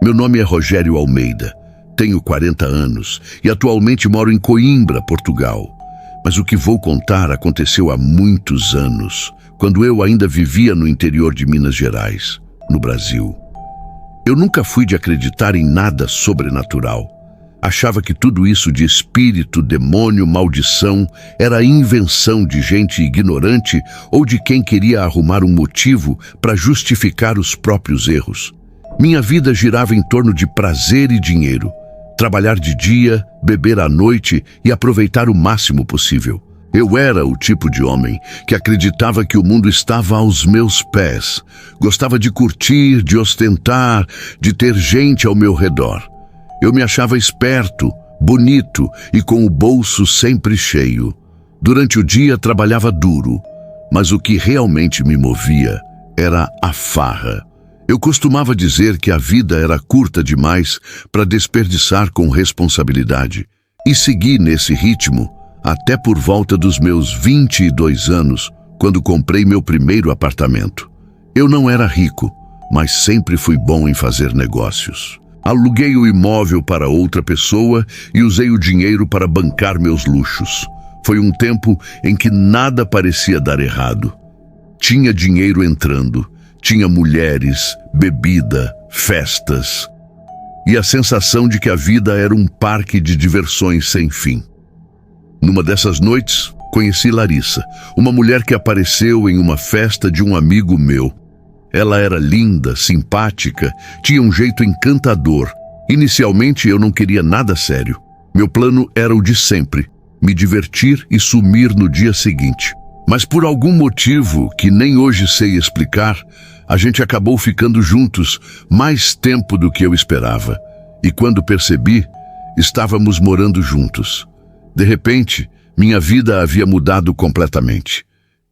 Meu nome é Rogério Almeida, tenho 40 anos e atualmente moro em Coimbra, Portugal. Mas o que vou contar aconteceu há muitos anos, quando eu ainda vivia no interior de Minas Gerais, no Brasil. Eu nunca fui de acreditar em nada sobrenatural. Achava que tudo isso de espírito, demônio, maldição era invenção de gente ignorante ou de quem queria arrumar um motivo para justificar os próprios erros. Minha vida girava em torno de prazer e dinheiro. Trabalhar de dia, beber à noite e aproveitar o máximo possível. Eu era o tipo de homem que acreditava que o mundo estava aos meus pés. Gostava de curtir, de ostentar, de ter gente ao meu redor. Eu me achava esperto, bonito e com o bolso sempre cheio. Durante o dia trabalhava duro, mas o que realmente me movia era a farra. Eu costumava dizer que a vida era curta demais para desperdiçar com responsabilidade. E segui nesse ritmo até por volta dos meus 22 anos, quando comprei meu primeiro apartamento. Eu não era rico, mas sempre fui bom em fazer negócios. Aluguei o imóvel para outra pessoa e usei o dinheiro para bancar meus luxos. Foi um tempo em que nada parecia dar errado. Tinha dinheiro entrando, tinha mulheres, bebida, festas. E a sensação de que a vida era um parque de diversões sem fim. Numa dessas noites, conheci Larissa, uma mulher que apareceu em uma festa de um amigo meu. Ela era linda, simpática, tinha um jeito encantador. Inicialmente eu não queria nada sério. Meu plano era o de sempre, me divertir e sumir no dia seguinte. Mas por algum motivo, que nem hoje sei explicar, a gente acabou ficando juntos mais tempo do que eu esperava. E quando percebi, estávamos morando juntos. De repente, minha vida havia mudado completamente.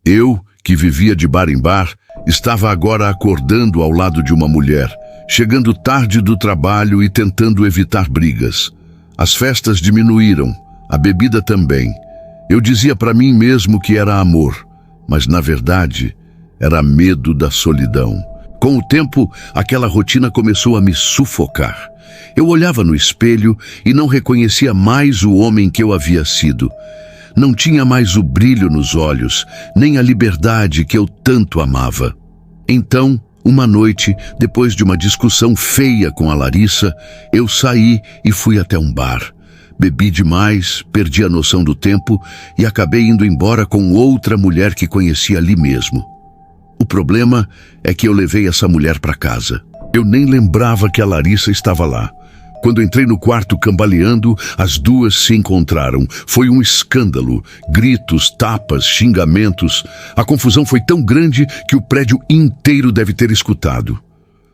Eu, que vivia de bar em bar, estava agora acordando ao lado de uma mulher, chegando tarde do trabalho e tentando evitar brigas. As festas diminuíram, a bebida também. Eu dizia para mim mesmo que era amor, mas na verdade era medo da solidão. Com o tempo, aquela rotina começou a me sufocar. Eu olhava no espelho e não reconhecia mais o homem que eu havia sido. Não tinha mais o brilho nos olhos, nem a liberdade que eu tanto amava. Então, uma noite, depois de uma discussão feia com a Larissa, eu saí e fui até um bar. Bebi demais, perdi a noção do tempo e acabei indo embora com outra mulher que conheci ali mesmo. O problema é que eu levei essa mulher para casa. Eu nem lembrava que a Larissa estava lá. Quando entrei no quarto cambaleando, as duas se encontraram. Foi um escândalo. Gritos, tapas, xingamentos. A confusão foi tão grande que o prédio inteiro deve ter escutado.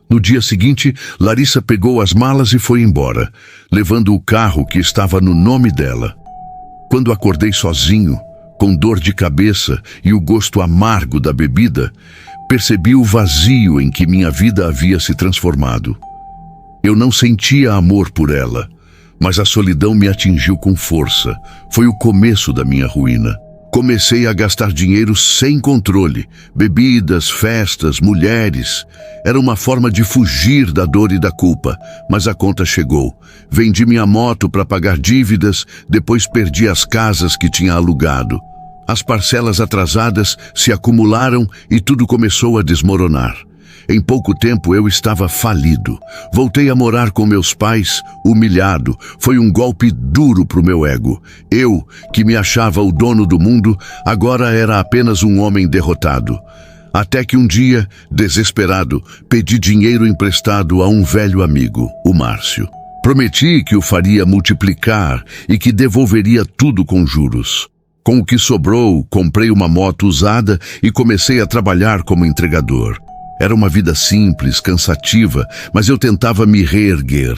No dia seguinte, Larissa pegou as malas e foi embora, levando o carro que estava no nome dela. Quando acordei sozinho, com dor de cabeça e o gosto amargo da bebida, percebi o vazio em que minha vida havia se transformado. Eu não sentia amor por ela, mas a solidão me atingiu com força. Foi o começo da minha ruína. Comecei a gastar dinheiro sem controle. Bebidas, festas, mulheres. Era uma forma de fugir da dor e da culpa, mas a conta chegou. Vendi minha moto para pagar dívidas, depois perdi as casas que tinha alugado. As parcelas atrasadas se acumularam e tudo começou a desmoronar. Em pouco tempo eu estava falido. Voltei a morar com meus pais, humilhado. Foi um golpe duro para o meu ego. Eu, que me achava o dono do mundo, agora era apenas um homem derrotado. Até que um dia, desesperado, pedi dinheiro emprestado a um velho amigo, o Márcio. Prometi que o faria multiplicar e que devolveria tudo com juros. Com o que sobrou, comprei uma moto usada e comecei a trabalhar como entregador. Era uma vida simples, cansativa, mas eu tentava me reerguer.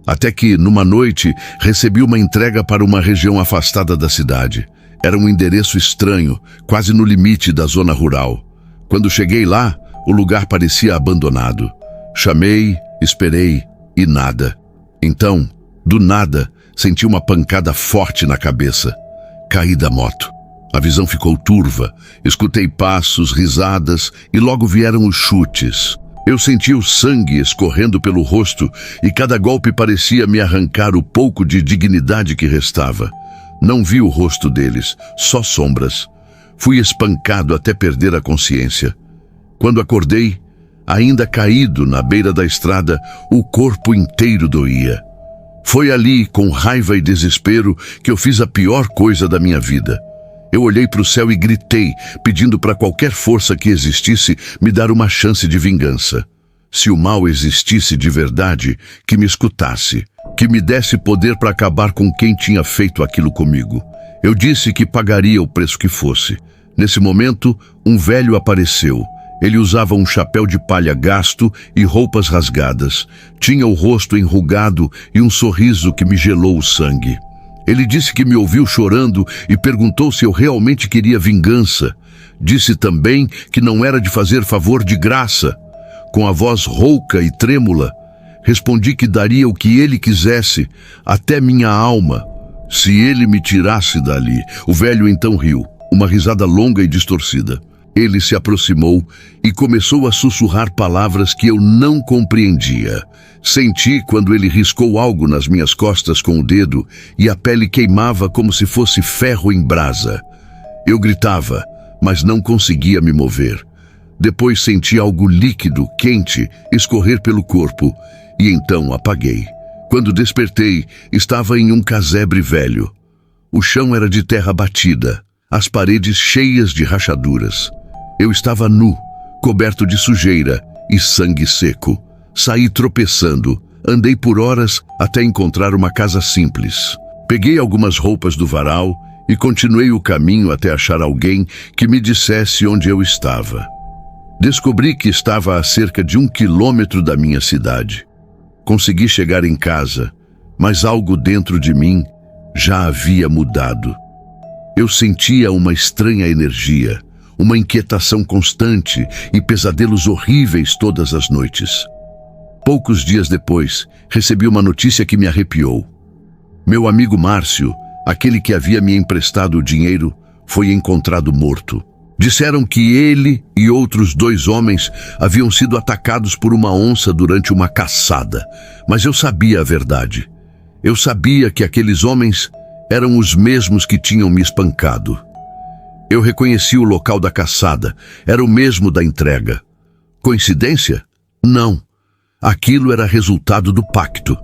Até que, numa noite, recebi uma entrega para uma região afastada da cidade. Era um endereço estranho, quase no limite da zona rural. Quando cheguei lá, o lugar parecia abandonado. Chamei, esperei e nada. Então, do nada, senti uma pancada forte na cabeça. Caí da moto. A visão ficou turva, escutei passos, risadas e logo vieram os chutes. Eu sentia o sangue escorrendo pelo rosto e cada golpe parecia me arrancar o pouco de dignidade que restava. Não vi o rosto deles, só sombras. Fui espancado até perder a consciência. Quando acordei, ainda caído na beira da estrada, o corpo inteiro doía. Foi ali, com raiva e desespero, que eu fiz a pior coisa da minha vida. Eu olhei para o céu e gritei, pedindo para qualquer força que existisse me dar uma chance de vingança. Se o mal existisse de verdade, que me escutasse, que me desse poder para acabar com quem tinha feito aquilo comigo. Eu disse que pagaria o preço que fosse. Nesse momento, um velho apareceu. Ele usava um chapéu de palha gasto e roupas rasgadas. Tinha o rosto enrugado e um sorriso que me gelou o sangue. Ele disse que me ouviu chorando e perguntou se eu realmente queria vingança. Disse também que não era de fazer favor de graça. Com a voz rouca e trêmula, respondi que daria o que ele quisesse, até minha alma, se ele me tirasse dali. O velho então riu, uma risada longa e distorcida. Ele se aproximou e começou a sussurrar palavras que eu não compreendia. Senti quando ele riscou algo nas minhas costas com o dedo e a pele queimava como se fosse ferro em brasa. Eu gritava, mas não conseguia me mover. Depois senti algo líquido, quente, escorrer pelo corpo e então apaguei. Quando despertei, estava em um casebre velho. O chão era de terra batida, as paredes cheias de rachaduras. Eu estava nu, coberto de sujeira e sangue seco. Saí tropeçando, andei por horas até encontrar uma casa simples. Peguei algumas roupas do varal e continuei o caminho até achar alguém que me dissesse onde eu estava. Descobri que estava a cerca de 1 quilômetro da minha cidade. Consegui chegar em casa, mas algo dentro de mim já havia mudado. Eu sentia uma estranha energia, uma inquietação constante e pesadelos horríveis todas as noites. Poucos dias depois, recebi uma notícia que me arrepiou. Meu amigo Márcio, aquele que havia me emprestado o dinheiro, foi encontrado morto. Disseram que ele e outros 2 homens haviam sido atacados por uma onça durante uma caçada, mas eu sabia a verdade. Eu sabia que aqueles homens eram os mesmos que tinham me espancado. Eu reconheci o local da caçada, era o mesmo da entrega. Coincidência? Não. Aquilo era resultado do pacto.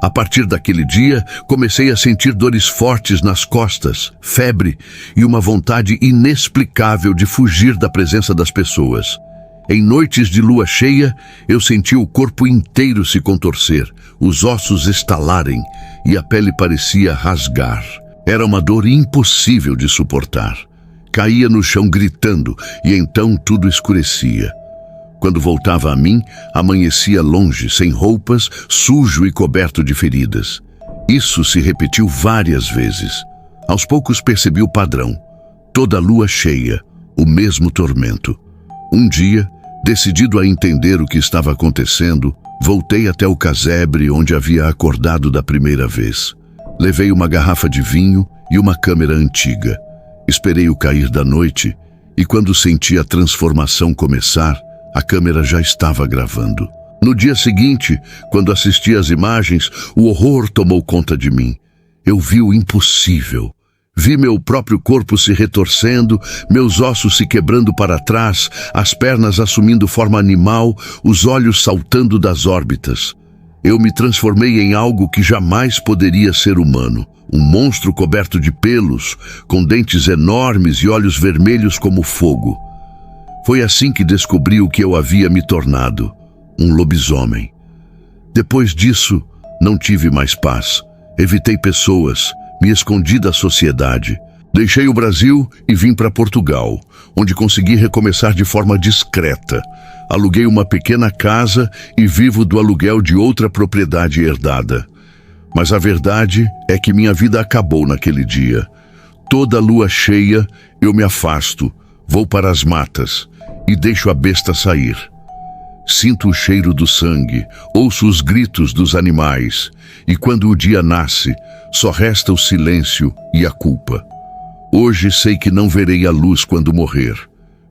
A partir daquele dia, comecei a sentir dores fortes nas costas, febre e uma vontade inexplicável de fugir da presença das pessoas. Em noites de lua cheia, eu sentia o corpo inteiro se contorcer, os ossos estalarem e a pele parecia rasgar. Era uma dor impossível de suportar. Caía no chão gritando e então tudo escurecia. Quando voltava a mim, amanhecia longe, sem roupas, sujo e coberto de feridas. Isso se repetiu várias vezes. Aos poucos percebi o padrão. Toda lua cheia, o mesmo tormento. Um dia, decidido a entender o que estava acontecendo, voltei até o casebre onde havia acordado da primeira vez. Levei uma garrafa de vinho e uma câmera antiga. Esperei o cair da noite e quando senti a transformação começar, a câmera já estava gravando. No dia seguinte, quando assisti às imagens, o horror tomou conta de mim. Eu vi o impossível. Vi meu próprio corpo se retorcendo, meus ossos se quebrando para trás, as pernas assumindo forma animal, os olhos saltando das órbitas. Eu me transformei em algo que jamais poderia ser humano. Um monstro coberto de pelos, com dentes enormes e olhos vermelhos como fogo. Foi assim que descobri o que eu havia me tornado, um lobisomem. Depois disso, não tive mais paz. Evitei pessoas, me escondi da sociedade. Deixei o Brasil e vim para Portugal, onde consegui recomeçar de forma discreta. Aluguei uma pequena casa e vivo do aluguel de outra propriedade herdada. Mas a verdade é que minha vida acabou naquele dia. Toda lua cheia, eu me afasto, vou para as matas e deixo a besta sair. Sinto o cheiro do sangue, ouço os gritos dos animais, e quando o dia nasce, só resta o silêncio e a culpa. Hoje sei que não verei a luz quando morrer.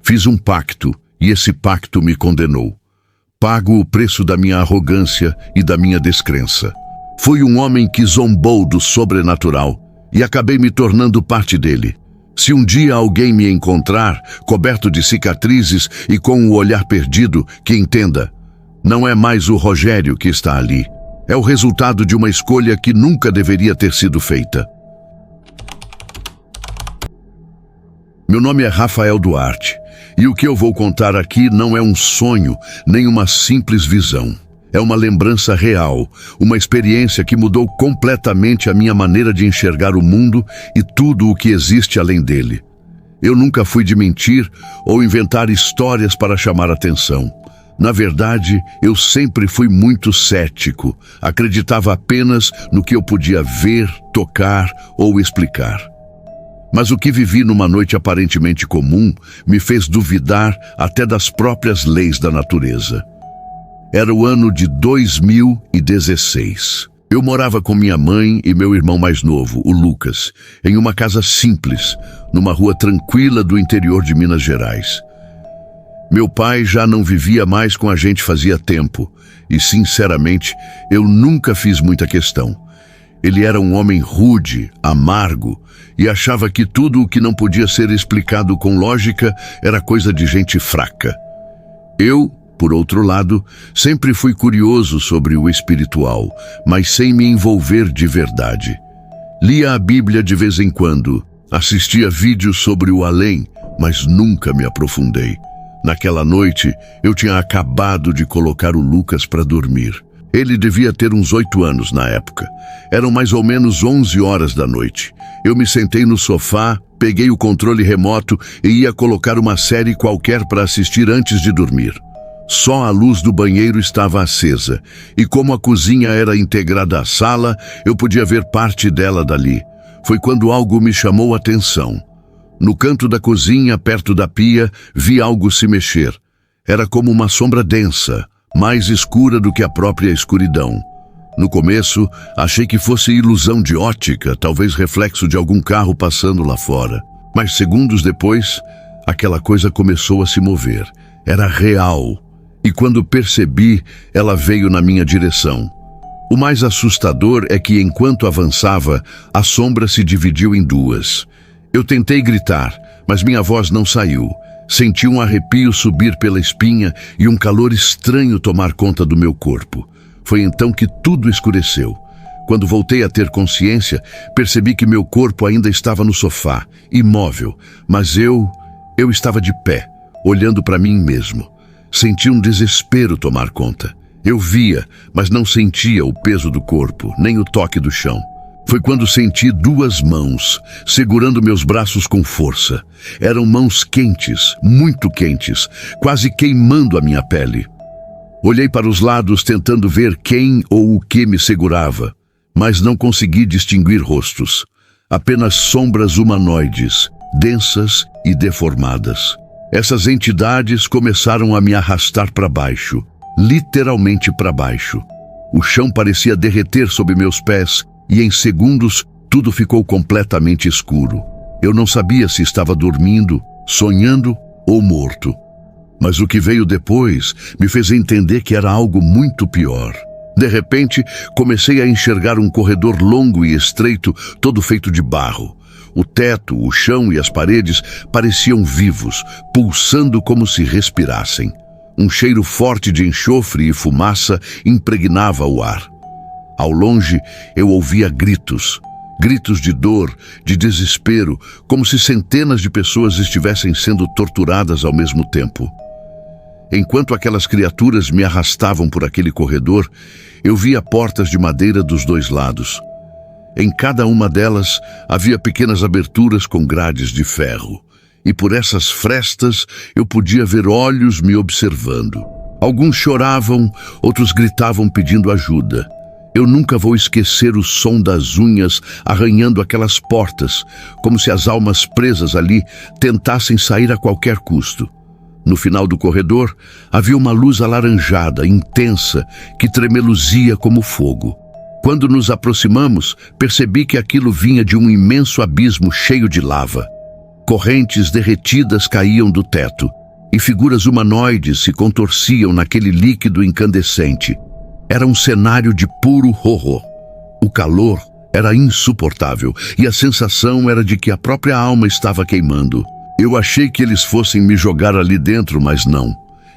Fiz um pacto, e esse pacto me condenou. pago o preço da minha arrogância e da minha descrença. Fui um homem que zombou do sobrenatural e acabei me tornando parte dele. Se um dia alguém me encontrar, coberto de cicatrizes e com o olhar perdido, que entenda, não é mais o Rogério que está ali. É o resultado de uma escolha que nunca deveria ter sido feita. Meu nome é Rafael Duarte, e o que eu vou contar aqui não é um sonho, nem uma simples visão. É uma lembrança real, uma experiência que mudou completamente a minha maneira de enxergar o mundo e tudo o que existe além dele. Eu nunca fui de mentir ou inventar histórias para chamar atenção. Na verdade, eu sempre fui muito cético, acreditava apenas no que eu podia ver, tocar ou explicar. Mas o que vivi numa noite aparentemente comum me fez duvidar até das próprias leis da natureza. Era o ano de 2016. Eu morava com minha mãe e meu irmão mais novo, o Lucas, em uma casa simples, numa rua tranquila do interior de Minas Gerais. Meu pai já não vivia mais com a gente fazia tempo, e sinceramente, eu nunca fiz muita questão. Ele era um homem rude, amargo, e achava que tudo o que não podia ser explicado com lógica era coisa de gente fraca. Eu, por outro lado, sempre fui curioso sobre o espiritual, mas sem me envolver de verdade. Lia a Bíblia de vez em quando, assistia vídeos sobre o além, mas nunca me aprofundei. Naquela noite, eu tinha acabado de colocar o Lucas para dormir. Ele devia ter uns 8 anos na época. Eram mais ou menos 11 horas da noite. Eu me sentei no sofá, peguei o controle remoto e ia colocar uma série qualquer para assistir antes de dormir. Só a luz do banheiro estava acesa, e como a cozinha era integrada à sala, eu podia ver parte dela dali. Foi quando algo me chamou a atenção. No canto da cozinha, perto da pia, vi algo se mexer. Era como uma sombra densa, mais escura do que a própria escuridão. No começo, achei que fosse ilusão de ótica, talvez reflexo de algum carro passando lá fora. Mas segundos depois, aquela coisa começou a se mover. Era real. E quando percebi, ela veio na minha direção. O mais assustador é que, enquanto avançava, a sombra se dividiu em duas. Eu tentei gritar, mas minha voz não saiu. Senti um arrepio subir pela espinha e um calor estranho tomar conta do meu corpo. Foi então que tudo escureceu. Quando voltei a ter consciência, percebi que meu corpo ainda estava no sofá, imóvel, mas eu estava de pé, olhando para mim mesmo. Senti um desespero tomar conta. Eu via, mas não sentia o peso do corpo, nem o toque do chão. Foi quando senti 2 mãos, segurando meus braços com força. Eram mãos quentes, muito quentes, quase queimando a minha pele. Olhei para os lados tentando ver quem ou o que me segurava, mas não consegui distinguir rostos. Apenas sombras humanoides, densas e deformadas. Essas entidades começaram a me arrastar para baixo, literalmente para baixo. O chão parecia derreter sob meus pés e em segundos tudo ficou completamente escuro. Eu não sabia se estava dormindo, sonhando ou morto. Mas o que veio depois me fez entender que era algo muito pior. De repente, comecei a enxergar um corredor longo e estreito, todo feito de barro. O teto, o chão e as paredes pareciam vivos, pulsando como se respirassem. Um cheiro forte de enxofre e fumaça impregnava o ar. Ao longe, eu ouvia gritos. Gritos de dor, de desespero, como se centenas de pessoas estivessem sendo torturadas ao mesmo tempo. Enquanto aquelas criaturas me arrastavam por aquele corredor, eu via portas de madeira dos 2 lados. Em cada uma delas havia pequenas aberturas com grades de ferro, e por essas frestas eu podia ver olhos me observando. Alguns choravam, outros gritavam pedindo ajuda. Eu nunca vou esquecer o som das unhas arranhando aquelas portas, como se as almas presas ali tentassem sair a qualquer custo. No final do corredor, havia uma luz alaranjada, intensa, que tremeluzia como fogo. Quando nos aproximamos, percebi que aquilo vinha de um imenso abismo cheio de lava. Correntes derretidas caíam do teto, e figuras humanoides se contorciam naquele líquido incandescente. Era um cenário de puro horror. O calor era insuportável e a sensação era de que a própria alma estava queimando. Eu achei que eles fossem me jogar ali dentro, mas não.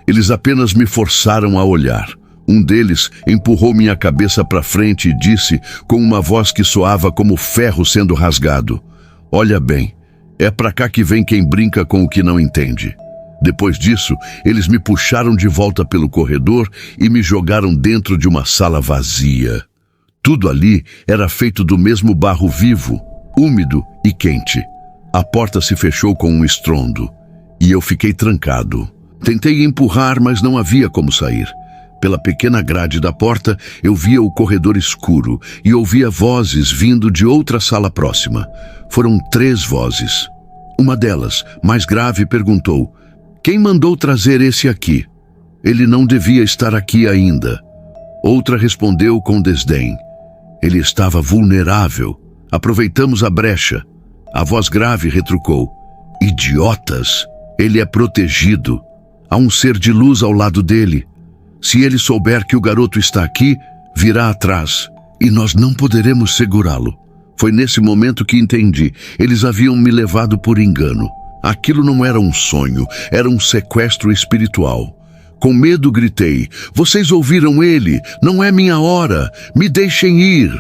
Eles apenas me forçaram a olhar. Um deles empurrou minha cabeça para frente e disse, com uma voz que soava como ferro sendo rasgado: "Olha bem, é pra cá que vem quem brinca com o que não entende." Depois disso, eles me puxaram de volta pelo corredor e me jogaram dentro de uma sala vazia. Tudo ali era feito do mesmo barro vivo, úmido e quente. A porta se fechou com um estrondo e eu fiquei trancado. Tentei empurrar, mas não havia como sair. Pela pequena grade da porta, eu via o corredor escuro e ouvia vozes vindo de outra sala próxima. Foram 3 vozes. Uma delas, mais grave, perguntou: "Quem mandou trazer esse aqui? Ele não devia estar aqui ainda." Outra respondeu com desdém: "Ele estava vulnerável. Aproveitamos a brecha." A voz grave retrucou: "Idiotas! Ele é protegido. Há um ser de luz ao lado dele. Se ele souber que o garoto está aqui, virá atrás, e nós não poderemos segurá-lo." Foi nesse momento que entendi. Eles haviam me levado por engano. Aquilo não era um sonho, era um sequestro espiritual. Com medo gritei: "Vocês ouviram ele? Não é minha hora! Me deixem ir!"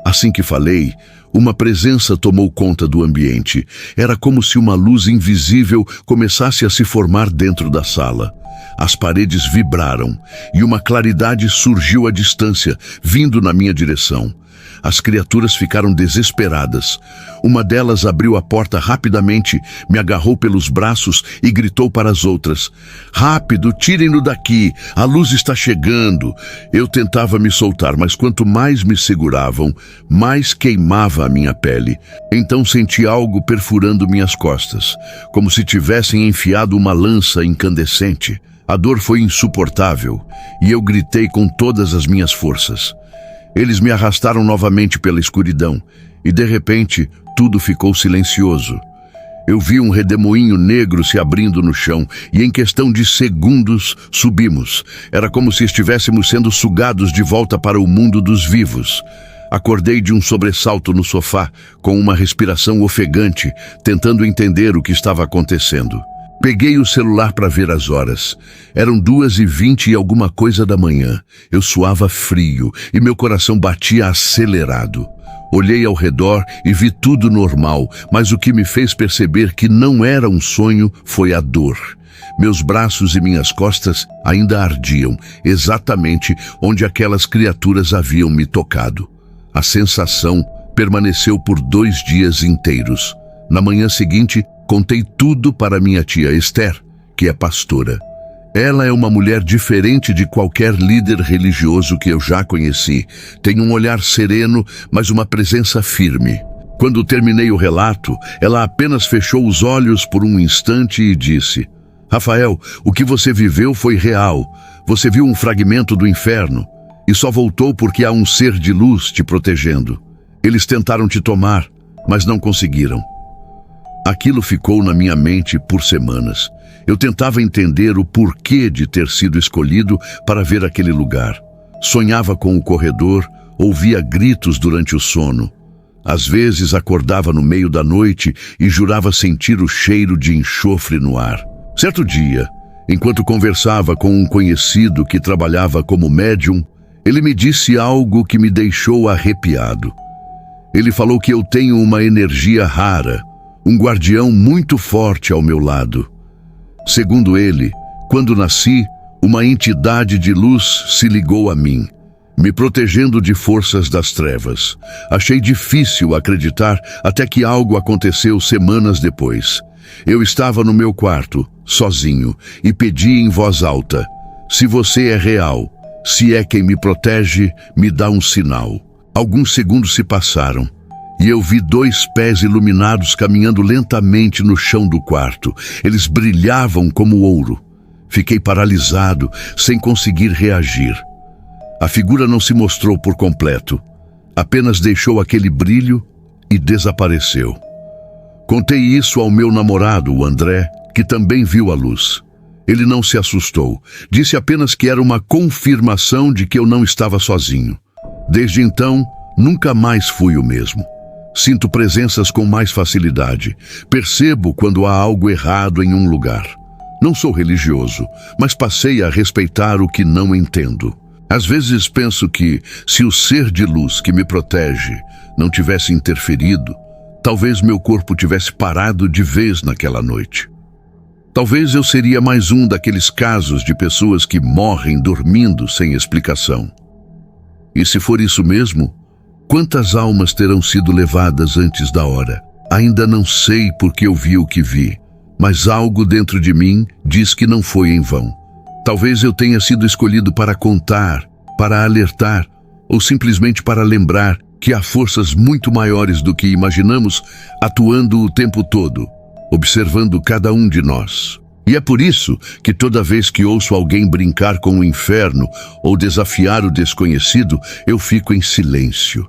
Assim que falei, uma presença tomou conta do ambiente. Era como se uma luz invisível começasse a se formar dentro da sala. As paredes vibraram e uma claridade surgiu à distância, vindo na minha direção. As criaturas ficaram desesperadas. Uma delas abriu a porta rapidamente, me agarrou pelos braços e gritou para as outras: "Rápido, tirem-no daqui, a luz está chegando." Eu tentava me soltar, mas quanto mais me seguravam, mais queimava a minha pele. Então senti algo perfurando minhas costas, como se tivessem enfiado uma lança incandescente. A dor foi insuportável e eu gritei com todas as minhas forças. Eles me arrastaram novamente pela escuridão e, de repente, tudo ficou silencioso. Eu vi um redemoinho negro se abrindo no chão e, em questão de segundos, subimos. Era como se estivéssemos sendo sugados de volta para o mundo dos vivos. Acordei de um sobressalto no sofá, com uma respiração ofegante, tentando entender o que estava acontecendo. Peguei o celular para ver as horas. Eram 2h20 e alguma coisa da manhã. Eu suava frio e meu coração batia acelerado. Olhei ao redor e vi tudo normal, mas o que me fez perceber que não era um sonho foi a dor. Meus braços e minhas costas ainda ardiam, exatamente onde aquelas criaturas haviam me tocado. A sensação permaneceu por 2 dias inteiros. Na manhã seguinte, contei tudo para minha tia Esther, que é pastora. Ela é uma mulher diferente de qualquer líder religioso que eu já conheci. Tem um olhar sereno, mas uma presença firme. Quando terminei o relato, ela apenas fechou os olhos por um instante e disse: "Rafael, o que você viveu foi real. Você viu um fragmento do inferno e só voltou porque há um ser de luz te protegendo. Eles tentaram te tomar, mas não conseguiram." Aquilo ficou na minha mente por semanas. Eu tentava entender o porquê de ter sido escolhido para ver aquele lugar. Sonhava com o corredor, ouvia gritos durante o sono. Às vezes acordava no meio da noite e jurava sentir o cheiro de enxofre no ar. Certo dia, enquanto conversava com um conhecido que trabalhava como médium, ele me disse algo que me deixou arrepiado. Ele falou que eu tenho uma energia rara, um guardião muito forte ao meu lado. Segundo ele, quando nasci, uma entidade de luz se ligou a mim, me protegendo de forças das trevas. Achei difícil acreditar até que algo aconteceu semanas depois. Eu estava no meu quarto, sozinho, e pedi em voz alta: "Se você é real, se é quem me protege, me dá um sinal." Alguns segundos se passaram e eu vi 2 pés iluminados caminhando lentamente no chão do quarto. Eles brilhavam como ouro. Fiquei paralisado, sem conseguir reagir. A figura não se mostrou por completo, apenas deixou aquele brilho e desapareceu. Contei isso ao meu namorado, o André, que também viu a luz. Ele não se assustou, disse apenas que era uma confirmação de que eu não estava sozinho. Desde então, nunca mais fui o mesmo. Sinto presenças com mais facilidade. Percebo quando há algo errado em um lugar. Não sou religioso, mas passei a respeitar o que não entendo. Às vezes penso que, se o ser de luz que me protege não tivesse interferido, talvez meu corpo tivesse parado de vez naquela noite. Talvez eu seria mais um daqueles casos de pessoas que morrem dormindo sem explicação. E se for isso mesmo, quantas almas terão sido levadas antes da hora? Ainda não sei porque eu vi o que vi, mas algo dentro de mim diz que não foi em vão. Talvez eu tenha sido escolhido para contar, para alertar, ou simplesmente para lembrar que há forças muito maiores do que imaginamos atuando o tempo todo, observando cada um de nós. E é por isso que toda vez que ouço alguém brincar com o inferno ou desafiar o desconhecido, eu fico em silêncio.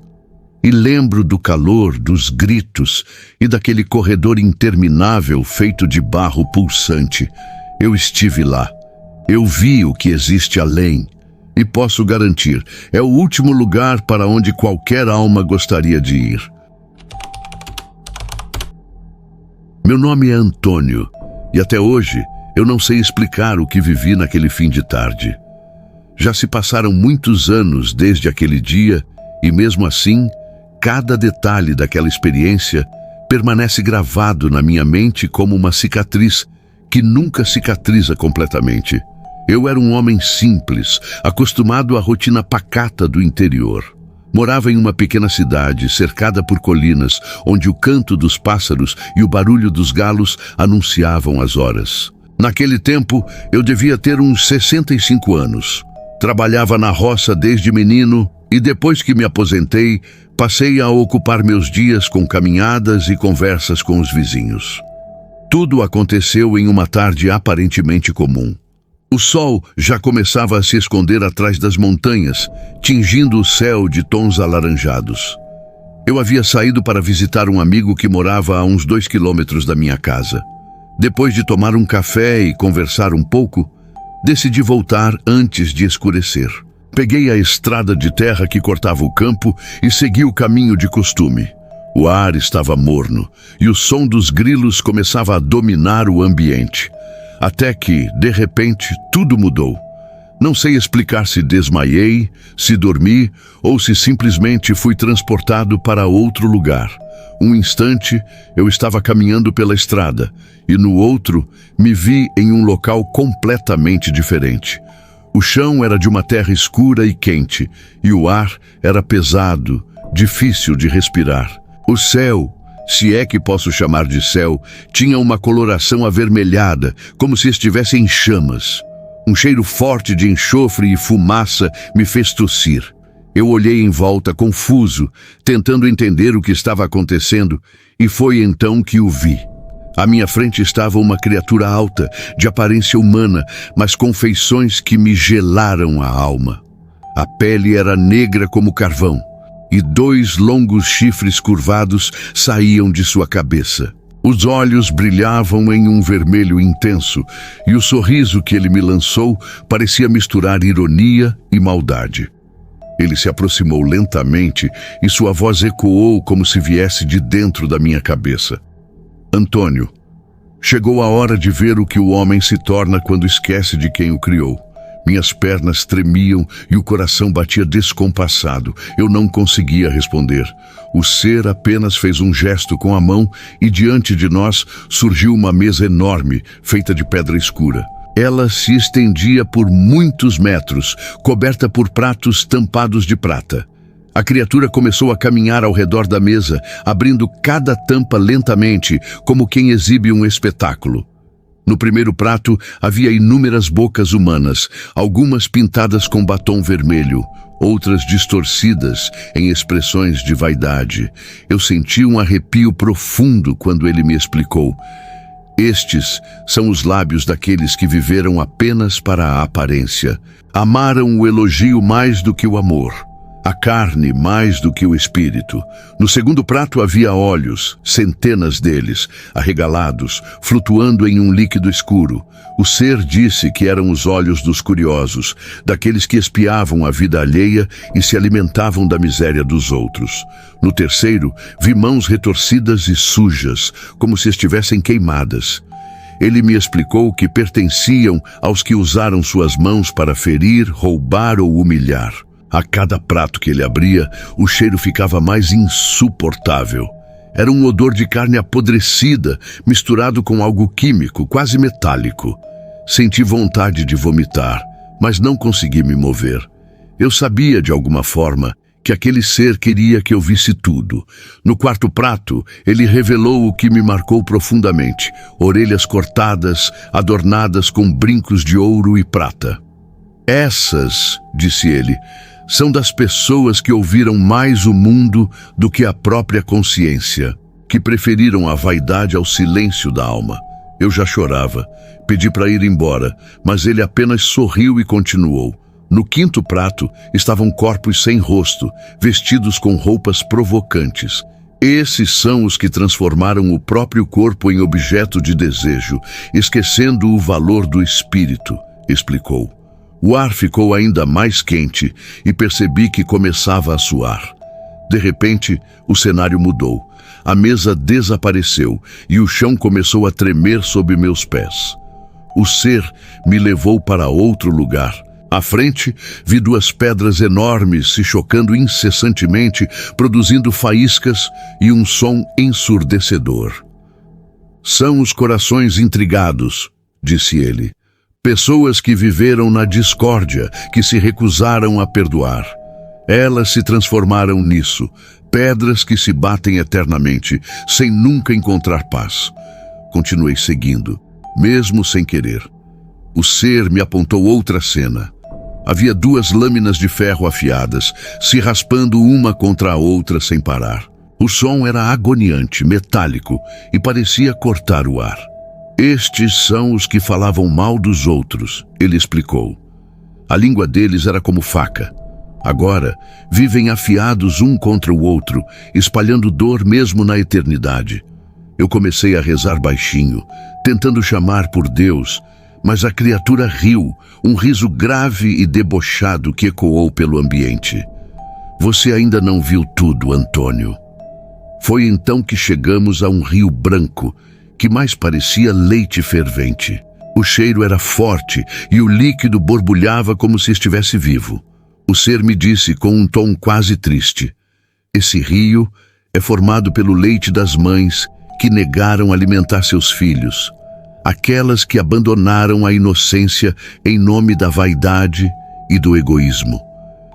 E lembro do calor, dos gritos e daquele corredor interminável feito de barro pulsante. Eu estive lá. Eu vi o que existe além. E posso garantir, é o último lugar para onde qualquer alma gostaria de ir. Meu nome é Antônio, e até hoje eu não sei explicar o que vivi naquele fim de tarde. Já se passaram muitos anos desde aquele dia, e mesmo assim, cada detalhe daquela experiência permanece gravado na minha mente como uma cicatriz que nunca cicatriza completamente. Eu era um homem simples, acostumado à rotina pacata do interior. Morava em uma pequena cidade, cercada por colinas, onde o canto dos pássaros e o barulho dos galos anunciavam as horas. Naquele tempo, eu devia ter uns 65 anos. Trabalhava na roça desde menino e depois que me aposentei, passei a ocupar meus dias com caminhadas e conversas com os vizinhos. Tudo aconteceu em uma tarde aparentemente comum. O sol já começava a se esconder atrás das montanhas, tingindo o céu de tons alaranjados. Eu havia saído para visitar um amigo que morava a uns 2 quilômetros da minha casa. Depois de tomar um café e conversar um pouco, decidi voltar antes de escurecer. Peguei a estrada de terra que cortava o campo e segui o caminho de costume. O ar estava morno e o som dos grilos começava a dominar o ambiente. Até que, de repente, tudo mudou. Não sei explicar se desmaiei, se dormi ou se simplesmente fui transportado para outro lugar. Um instante, eu estava caminhando pela estrada e no outro, me vi em um local completamente diferente. O chão era de uma terra escura e quente e o ar era pesado, difícil de respirar. O céu, se é que posso chamar de céu, tinha uma coloração avermelhada, como se estivesse em chamas. Um cheiro forte de enxofre e fumaça me fez tossir. Eu olhei em volta confuso, tentando entender o que estava acontecendo, e foi então que o vi. À minha frente estava uma criatura alta, de aparência humana, mas com feições que me gelaram a alma. A pele era negra como carvão, e 2 longos chifres curvados saíam de sua cabeça. Os olhos brilhavam em um vermelho intenso, e o sorriso que ele me lançou parecia misturar ironia e maldade. Ele se aproximou lentamente e sua voz ecoou como se viesse de dentro da minha cabeça. Antônio, chegou a hora de ver o que o homem se torna quando esquece de quem o criou. Minhas pernas tremiam e o coração batia descompassado. Eu não conseguia responder. O ser apenas fez um gesto com a mão e diante de nós surgiu uma mesa enorme, feita de pedra escura. Ela se estendia por muitos metros, coberta por pratos tampados de prata. A criatura começou a caminhar ao redor da mesa, abrindo cada tampa lentamente, como quem exibe um espetáculo. No primeiro prato havia inúmeras bocas humanas, algumas pintadas com batom vermelho, outras distorcidas em expressões de vaidade. Eu senti um arrepio profundo quando ele me explicou. Estes são os lábios daqueles que viveram apenas para a aparência. Amaram o elogio mais do que o amor. a carne mais do que o espírito. No segundo prato havia olhos, centenas deles, arregalados, flutuando em um líquido escuro. O ser disse que eram os olhos dos curiosos, daqueles que espiavam a vida alheia e se alimentavam da miséria dos outros. No terceiro, vi mãos retorcidas e sujas, como se estivessem queimadas. Ele me explicou que pertenciam aos que usaram suas mãos para ferir, roubar ou humilhar. A cada prato que ele abria, o cheiro ficava mais insuportável. Era um odor de carne apodrecida, misturado com algo químico, quase metálico. Senti vontade de vomitar, mas não consegui me mover. Eu sabia, de alguma forma, que aquele ser queria que eu visse tudo. No quarto prato, ele revelou o que me marcou profundamente: orelhas cortadas, adornadas com brincos de ouro e prata. Essas, disse ele, são das pessoas que ouviram mais o mundo do que a própria consciência, que preferiram a vaidade ao silêncio da alma. Eu já chorava, pedi para ir embora, mas ele apenas sorriu e continuou. No quinto prato estavam corpos sem rosto, vestidos com roupas provocantes. Esses são os que transformaram o próprio corpo em objeto de desejo, esquecendo o valor do espírito, explicou. O ar ficou ainda mais quente e percebi que começava a suar. De repente, o cenário mudou. A mesa desapareceu e o chão começou a tremer sob meus pés. O ser me levou para outro lugar. À frente, vi duas pedras enormes se chocando incessantemente, produzindo faíscas e um som ensurdecedor. São os corações intrigados, disse ele. Pessoas que viveram na discórdia, que se recusaram a perdoar. Elas se transformaram nisso, pedras que se batem eternamente, sem nunca encontrar paz. Continuei seguindo, mesmo sem querer. O ser me apontou outra cena. Havia duas lâminas de ferro afiadas, se raspando uma contra a outra sem parar. O som era agoniante, metálico, e parecia cortar o ar. Estes são os que falavam mal dos outros, ele explicou. A língua deles era como faca. Agora, vivem afiados um contra o outro, espalhando dor mesmo na eternidade. Eu comecei a rezar baixinho, tentando chamar por Deus, mas a criatura riu, um riso grave e debochado que ecoou pelo ambiente. Você ainda não viu tudo, Antônio. Foi então que chegamos a um rio branco, que mais parecia leite fervente. O cheiro era forte e o líquido borbulhava como se estivesse vivo. O ser me disse com um tom quase triste: esse rio é formado pelo leite das mães que negaram alimentar seus filhos, aquelas que abandonaram a inocência em nome da vaidade e do egoísmo.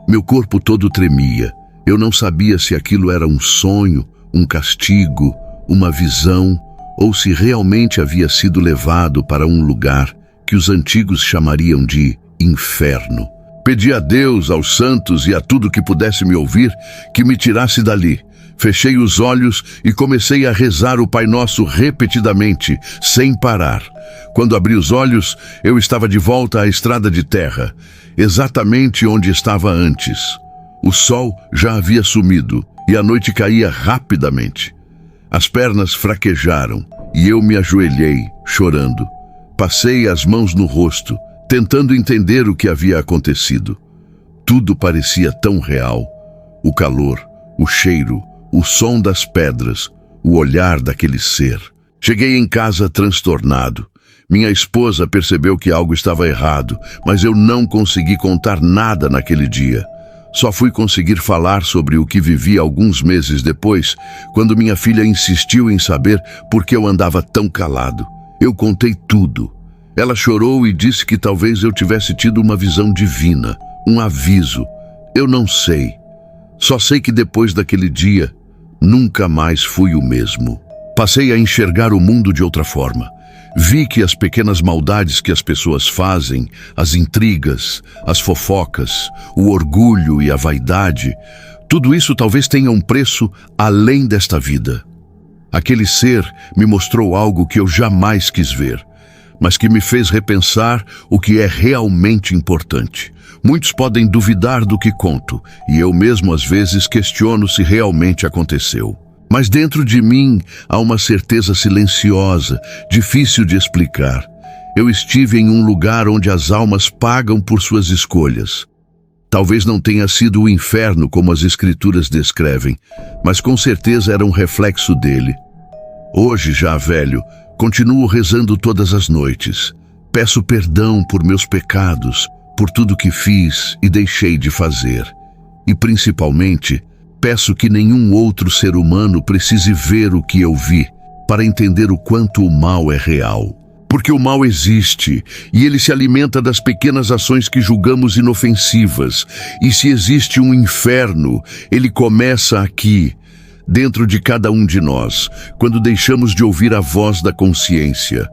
Meu corpo todo tremia. Eu não sabia se aquilo era um sonho, um castigo, uma visão, ou se realmente havia sido levado para um lugar que os antigos chamariam de inferno. Pedi a Deus, aos santos e a tudo que pudesse me ouvir, que me tirasse dali. Fechei os olhos e comecei a rezar o Pai Nosso repetidamente, sem parar. Quando abri os olhos, eu estava de volta à estrada de terra, exatamente onde estava antes. O sol já havia sumido e a noite caía rapidamente. As pernas fraquejaram e eu me ajoelhei, chorando. Passei as mãos no rosto, tentando entender o que havia acontecido. Tudo parecia tão real. O calor, o cheiro, o som das pedras, o olhar daquele ser. Cheguei em casa transtornado. Minha esposa percebeu que algo estava errado, mas eu não consegui contar nada naquele dia. Só fui conseguir falar sobre o que vivi alguns meses depois, quando minha filha insistiu em saber por que eu andava tão calado. Eu contei tudo. Ela chorou e disse que talvez eu tivesse tido uma visão divina, um aviso. Eu não sei. Só sei que depois daquele dia, nunca mais fui o mesmo. Passei a enxergar o mundo de outra forma. Vi que as pequenas maldades que as pessoas fazem, as intrigas, as fofocas, o orgulho e a vaidade, tudo isso talvez tenha um preço além desta vida. Aquele ser me mostrou algo que eu jamais quis ver, mas que me fez repensar o que é realmente importante. Muitos podem duvidar do que conto, e eu mesmo às vezes questiono se realmente aconteceu. Mas dentro de mim há uma certeza silenciosa, difícil de explicar. Eu estive em um lugar onde as almas pagam por suas escolhas. Talvez não tenha sido o inferno como as escrituras descrevem, mas com certeza era um reflexo dele. Hoje, já velho, continuo rezando todas as noites. Peço perdão por meus pecados, por tudo que fiz e deixei de fazer. E principalmente, peço que nenhum outro ser humano precise ver o que eu vi para entender o quanto o mal é real. Porque o mal existe e ele se alimenta das pequenas ações que julgamos inofensivas. E se existe um inferno, ele começa aqui, dentro de cada um de nós, quando deixamos de ouvir a voz da consciência.